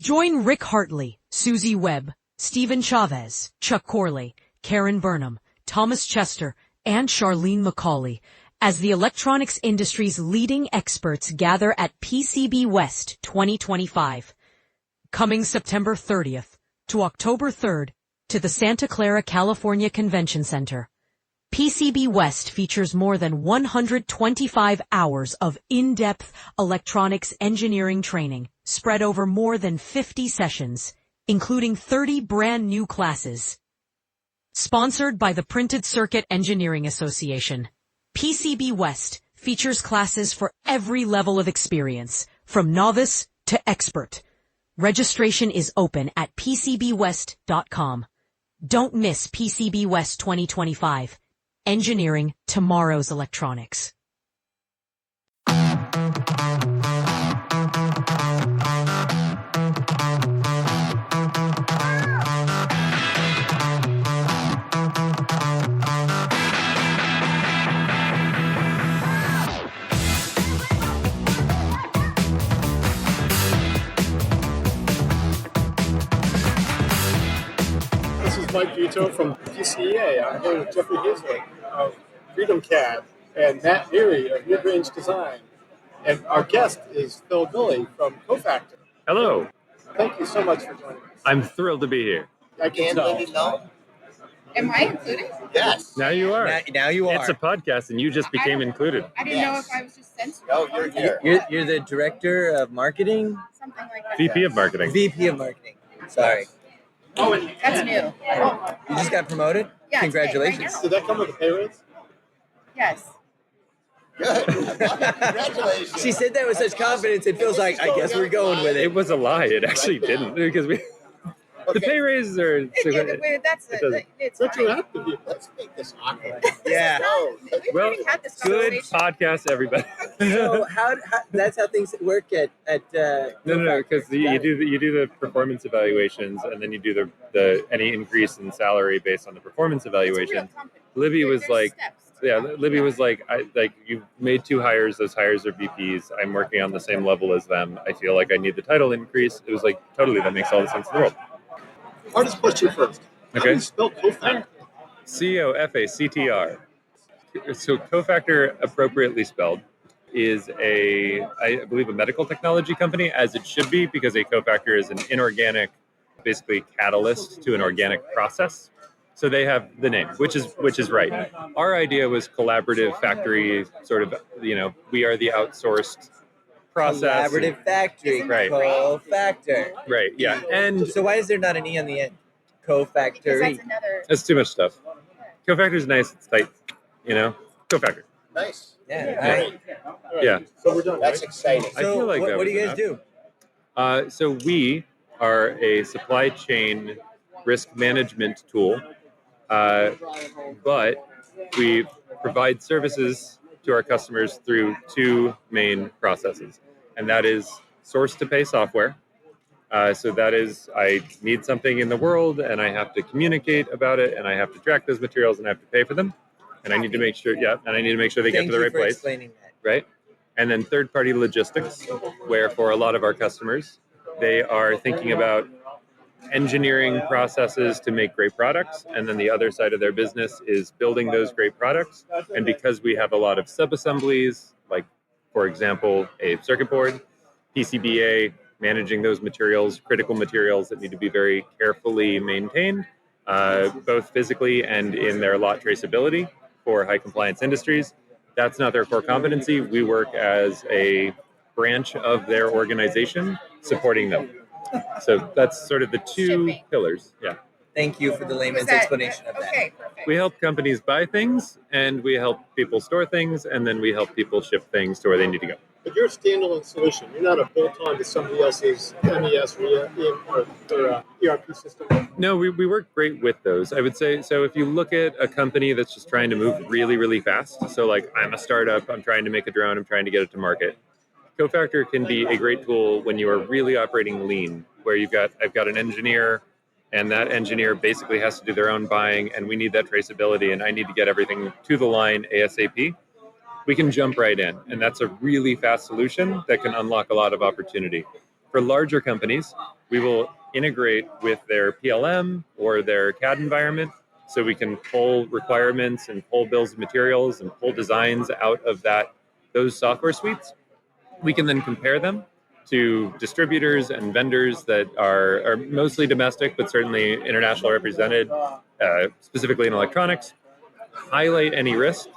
Join Rick Hartley, Susie Webb, Stephen Chavez, Chuck Corley, Karen Burnham, Thomas Chester, and Charlene McCauley as the electronics industry's leading experts gather at PCB West 2025. Coming September 30th to October 3rd to the Santa Clara, California Convention Center. PCB West features more than 125 hours of in-depth electronics engineering training spread over more than 50 sessions, including 30 brand new classes. Sponsored by the Printed Circuit Engineering Association, PCB West features classes for every level of experience, from novice to expert. Registration is open at pcbwest.com. Don't miss PCB West 2025. Engineering tomorrow's electronics. Mike Buetow from PCEA. I'm here with Geoffrey Hazelett of Freedom CAD and Matt Leary of Mid-Range Design. And our guest is Phil Gulley from Cofactr. Hello. Thank you so much for joining us. I'm thrilled to be here. I can tell. Libby Melton. Am I included? Yes. Now you are. Now you are. It's a podcast and you just became included. I didn't know if I was just censored. No, you're here. You're the director of marketing? Something like that. VP of marketing. VP of marketing. Sorry. That's new. You just got promoted? Yeah, Congratulations. today, Did that come with a pay raise? Yes. Good. Congratulations. She said that with such confidence, it feels like, I guess we're going with it. It was a lie. It actually didn't because the pay raises are. It's Retroactive. Let's make this awkward. Yeah. Yeah. Well, had this good conversation. podcast, everybody. So how that's how things work at No, because you do the performance evaluations and then you do the any increase in salary based on the performance evaluation. Libby was like, Libby was like, you've made 2 hires. Those hires are VPs. I'm working on the same level as them. I feel like I need the title increase. It was like, totally, that makes all the sense in the world. Hardest question first. How do you spell Cofactr? Cofactr. So Cofactr, appropriately spelled, is I believe a medical technology company, as it should be, because a cofactor is an inorganic, basically catalyst to an organic process. So they have the name, which is right. Our idea was collaborative factory, sort of, we are the outsourced process. Collaborative factory. Right. Cofactr. Right, yeah. And so why is there not an E on the end? Cofactory. That's too much stuff. Cofactor's nice, it's tight, Cofactr. Nice. Yeah. Yeah. So we're done. That's exciting. I feel like what do you guys do? So we are a supply chain risk management tool, but we provide services to our customers through 2 main processes, and that is source-to-pay software. So that is, I need something in the world, and I have to communicate about it, and I have to track those materials, and I have to pay for them, and I need to make sure, they get to the right place. Explaining that. Right? And then third-party logistics, where for a lot of our customers, they are thinking about engineering processes to make great products, and then the other side of their business is building those great products. And because we have a lot of sub-assemblies, like, for example, a circuit board, PCBA, managing those materials, critical materials that need to be very carefully maintained, both physically and in their lot traceability for high compliance industries. That's not their core competency. We work as a branch of their organization supporting them. So that's sort of the 2 pillars. Yeah. Thank you for the layman's explanation of that. Okay, perfect. We help companies buy things, and we help people store things, and then we help people ship things to where they need to go. But you're a standalone solution. You're not a bolt-on to somebody else's MES or ERP system. No, we work great with those. I would say, so if you look at a company that's just trying to move really, really fast, so like I'm a startup, I'm trying to make a drone, I'm trying to get it to market. Cofactr can be a great tool when you are really operating lean, where I've got an engineer, and that engineer basically has to do their own buying, and we need that traceability, and I need to get everything to the line ASAP. We can jump right in, and that's a really fast solution that can unlock a lot of opportunity. For larger companies, we will integrate with their PLM or their CAD environment, so we can pull requirements and pull bills of materials and pull designs out of those software suites. We can then compare them to distributors and vendors that are mostly domestic, but certainly international represented, specifically in electronics, highlight any risk.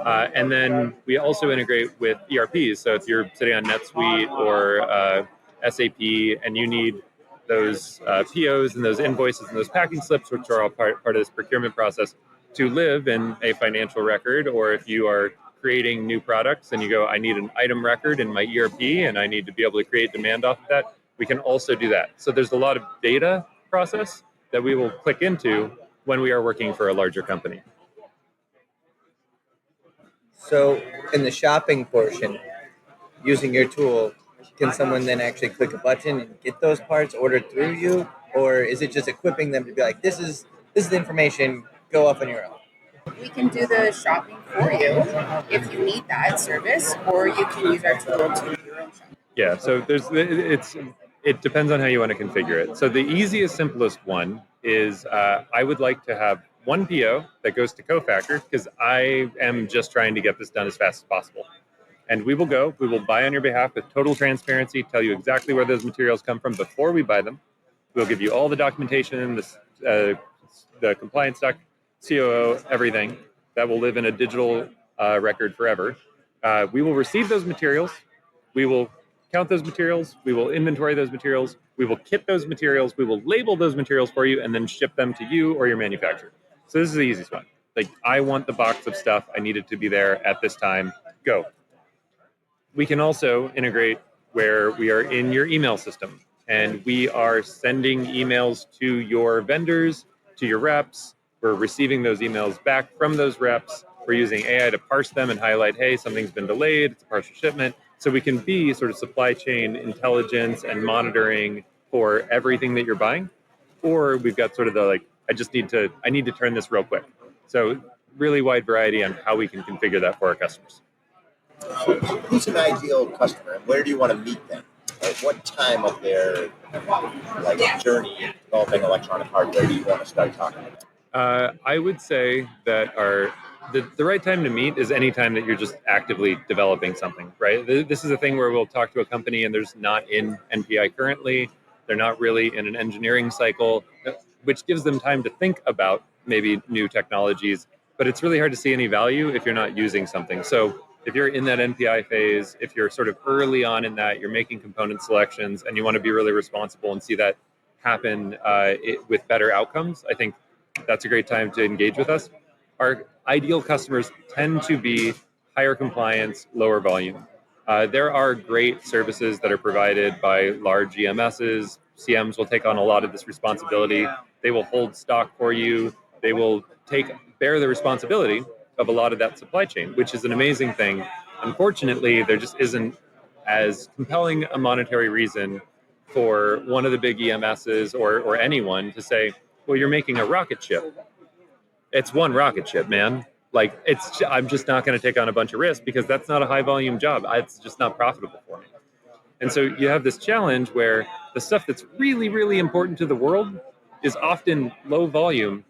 And then we also integrate with ERPs. So if you're sitting on NetSuite or SAP and you need those POs and those invoices and those packing slips, which are all part of this procurement process, to live in a financial record, or if you are creating new products and you go, I need an item record in my ERP and I need to be able to create demand off of that, we can also do that. So there's a lot of data process that we will click into when we are working for a larger company. So in the shopping portion, using your tool, can someone then actually click a button and get those parts ordered through you? Or is it just equipping them to be like, this is the information, go off on your own? We can do the shopping for you if you need that service, or you can use our tool to do your own shopping. Yeah, so it depends on how you want to configure it. So the easiest, simplest one is I would like to have one PO that goes to Cofactr, because I am just trying to get this done as fast as possible. And we will buy on your behalf with total transparency, tell you exactly where those materials come from before we buy them. We'll give you all the documentation, the compliance doc, COO, everything that will live in a digital record forever. We will receive those materials. We will count those materials. We will inventory those materials. We will kit those materials. We will label those materials for you and then ship them to you or your manufacturer. So this is the easiest one. Like, I want the box of stuff. I need it to be there at this time. Go. We can also integrate where we are in your email system and we are sending emails to your vendors, to your reps. We're receiving those emails back from those reps. We're using AI to parse them and highlight, hey, something's been delayed, it's a partial shipment. So we can be sort of supply chain intelligence and monitoring for everything that you're buying. Or we've got sort of the I need to turn this real quick. So really wide variety on how we can configure that for our customers. Who's an ideal customer and where do you want to meet them? At what time of their journey in developing electronic hardware do you want to start talking about? I would say that the right time to meet is any time that you're just actively developing something, right? This is a thing where we'll talk to a company and there's not in NPI currently. They're not really in an engineering cycle, which gives them time to think about maybe new technologies. But it's really hard to see any value if you're not using something. So if you're in that NPI phase, if you're sort of early on in that, you're making component selections and you want to be really responsible and see that happen with better outcomes, I think that's a great time to engage with us. Our ideal customers tend to be higher compliance, lower volume. There are great services that are provided by large EMSs. CMs will take on a lot of this responsibility. They will hold stock for you. They will bear the responsibility of a lot of that supply chain, which is an amazing thing. Unfortunately, there just isn't as compelling a monetary reason for one of the big EMSs or anyone to say, well, you're making a rocket ship. It's one rocket ship, man. I'm just not going to take on a bunch of risk because that's not a high volume job. It's just not profitable for me. And so you have this challenge where the stuff that's really, really important to the world is often low volume.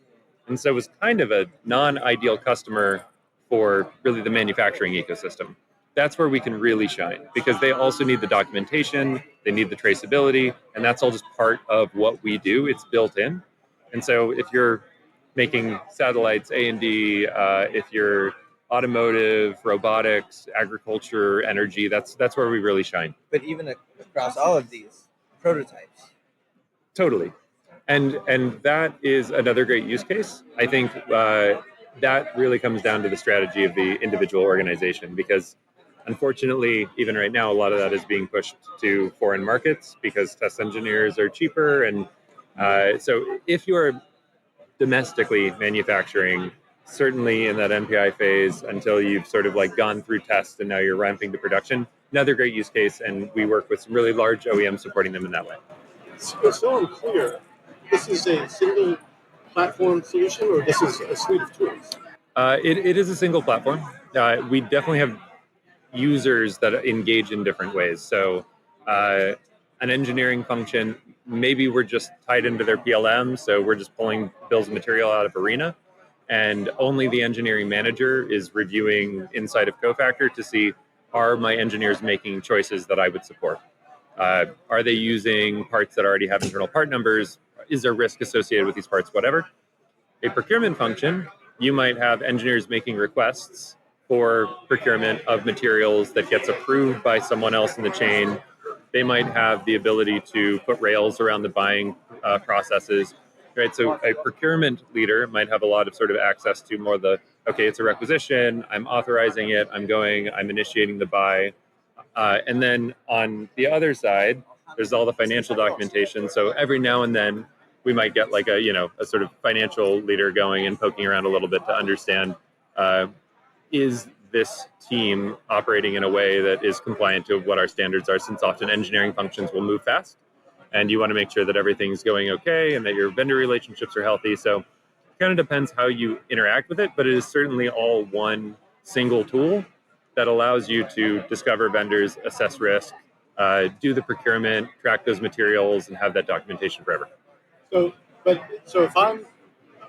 And so it's kind of a non-ideal customer for really the manufacturing ecosystem. That's where we can really shine because they also need the documentation, they need the traceability, and that's all just part of what we do. It's built in. And so if you're making satellites, A&D, if you're automotive, robotics, agriculture, energy, that's where we really shine. But even across all of these prototypes. Totally. And that is another great use case. I think that really comes down to the strategy of the individual organization because unfortunately, even right now, a lot of that is being pushed to foreign markets because test engineers are cheaper. And so if you're domestically manufacturing, certainly in that NPI phase until you've sort of gone through tests and now you're ramping to production, another great use case. And we work with some really large OEMs supporting them in that way. So unclear. This is a single platform solution, or this is a suite of tools? It is a single platform. We definitely have users that engage in different ways. So an engineering function, maybe we're just tied into their PLM, so we're just pulling bills of material out of Arena, and only the engineering manager is reviewing inside of Cofactr to see, are my engineers making choices that I would support? Are they using parts that already have internal part numbers? Is there risk associated with these parts? Whatever. A procurement function, you might have engineers making requests for procurement of materials that gets approved by someone else in the chain. They might have the ability to put rails around the buying processes, right? So a procurement leader might have a lot of sort of access to more the, okay, it's a requisition, I'm authorizing it, I'm initiating the buy. And then on the other side, there's all the financial documentation. So every now and then we might get like a sort of financial leader going and poking around a little bit to understand, is this team operating in a way that is compliant to what our standards are, since often engineering functions will move fast and you want to make sure that everything's going okay and that your vendor relationships are healthy. So it kind of depends how you interact with it, but it is certainly all one single tool that allows you to discover vendors, assess risk, do the procurement, track those materials, and have that documentation forever. So if I'm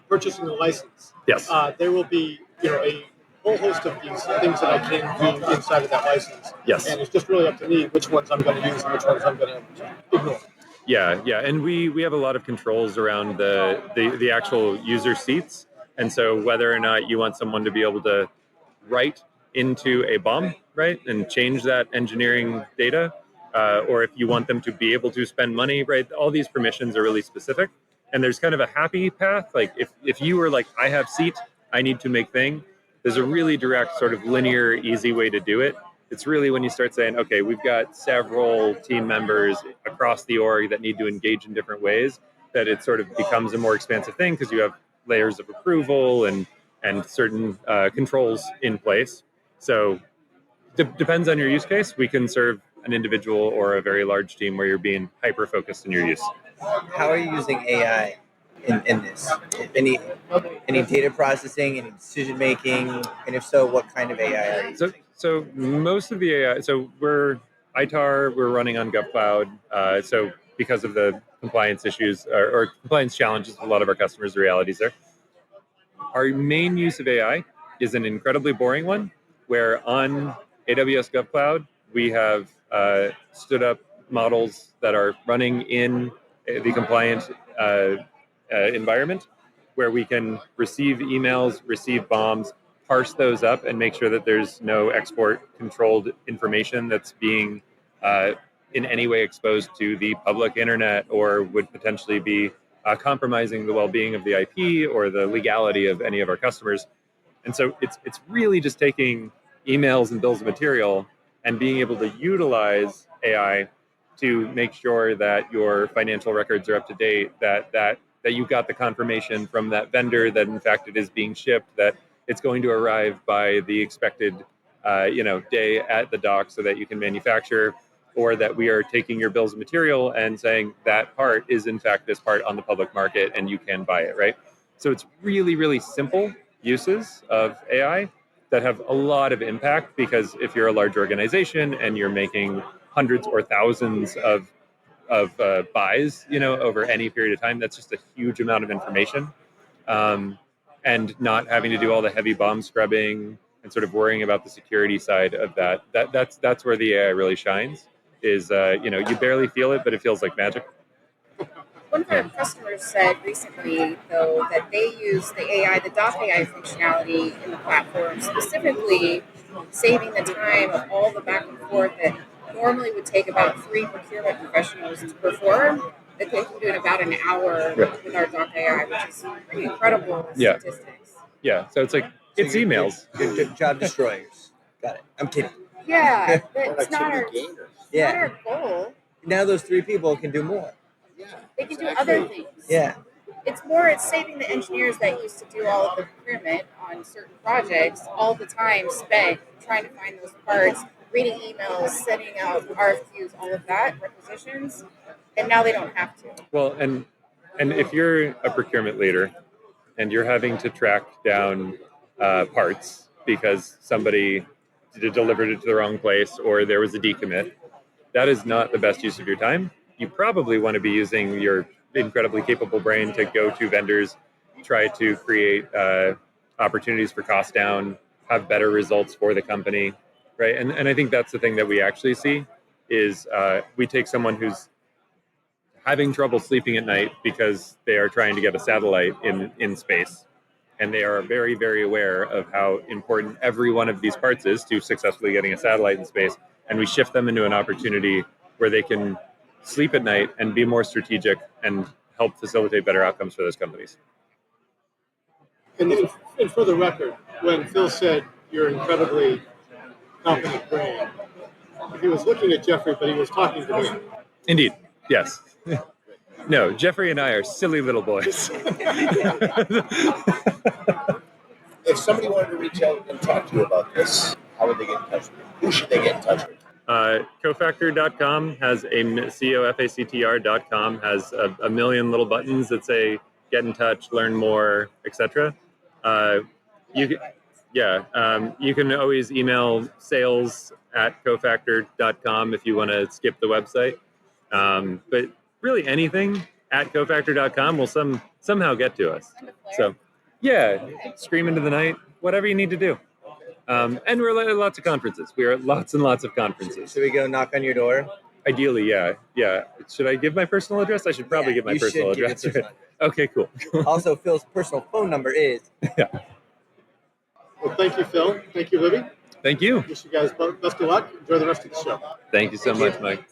purchasing a license, yes, there will be a whole host of these things that I can do inside of that license. Yes, and it's just really up to me which ones I'm going to use and which ones I'm going to ignore. Yeah, and we have a lot of controls around the actual user seats, and so whether or not you want someone to be able to write into a BOM, right, and change that engineering data, or if you want them to be able to spend money, right, all these permissions are really specific, and there's kind of a happy path. Like if you were like, I have seat, I need to make thing, there's a really direct sort of linear, easy way to do it. It's really when you start saying, okay, we've got several team members across the org that need to engage in different ways, that it sort of becomes a more expansive thing because you have layers of approval and certain controls in place. So depends on your use case. We can serve an individual or a very large team where you're being hyper-focused in your use. How are you using AI in this? Any data processing, any decision making, and if so, what kind of AI are you using? So most of the AI, so we're ITAR, we're running on GovCloud. So because of the compliance issues or compliance challenges with a lot of our customers, the realities there. Our main use of AI is an incredibly boring one, where on AWS GovCloud, we have stood up models that are running in the compliant environment, where we can receive emails, receive bombs, parse those up, and make sure that there's no export controlled information that's being in any way exposed to the public internet or would potentially be compromising the well-being of the IP or the legality of any of our customers. And so it's really just taking emails and bills of material and being able to utilize AI to make sure that your financial records are up to date, that you got the confirmation from that vendor that in fact it is being shipped, that it's going to arrive by the expected day at the dock so that you can manufacture, or that we are taking your bills of material and saying that part is in fact this part on the public market and you can buy it, right? So it's really, really simple uses of AI that have a lot of impact, because if you're a large organization and you're making hundreds or thousands of buys, over any period of time, that's just a huge amount of information. And not having to do all the heavy bomb scrubbing and sort of worrying about the security side of that's where the AI really shines. Is you barely feel it, but it feels like magic. One of our customers said recently, though, that they use the AI, the doc AI functionality in the platform, specifically saving the time of all the back and forth that normally would take about 3 procurement professionals to perform, that they can do in about an hour with our doc AI, which is pretty incredible statistics. Yeah, so it's like, it's emails. You're job destroyers. Got it. I'm kidding. Yeah, it's not our goal. Now those 3 people can do more. Yeah, they can do other things. Yeah. It's saving the engineers that used to do all of the procurement on certain projects all the time spent trying to find those parts, reading emails, sending out RFQs, all of that, requisitions, and now they don't have to. Well, and if you're a procurement leader and you're having to track down parts because somebody delivered it to the wrong place or there was a decommit, that is not the best use of your time. you probably want to be using your incredibly capable brain to go to vendors, try to create opportunities for cost down, have better results for the company, right? And I think that's the thing that we actually see is we take someone who's having trouble sleeping at night because they are trying to get a satellite in space. And they are very, very aware of how important every one of these parts is to successfully getting a satellite in space. And we shift them into an opportunity where they can sleep at night and be more strategic and help facilitate better outcomes for those companies. And for the record, when Phil said you're incredibly competent brain, he was looking at Geoffrey, but he was talking to me. Indeed, yes. No, Geoffrey and I are silly little boys. If somebody wanted to reach out and talk to you about this, how would they get in touch with you? Who should they get in touch with? Cofactr.com has cofactr.com has a million little buttons that say get in touch, learn more, etc. You can always email sales@cofactr.com if you want to skip the website. But really anything at cofactr.com will somehow get to us. So yeah, scream into the night, whatever you need to do. And we're at lots of conferences. We are at lots and lots of conferences. Should we go knock on your door? Ideally, yeah. Should I give my personal address? I should probably give my personal address. Okay, cool. Also, Phil's personal phone number is. Yeah. Well, thank you, Phil. Thank you, Libby. Thank you. Wish you guys best of luck. Enjoy the rest of the show. Thank you so much, Mike.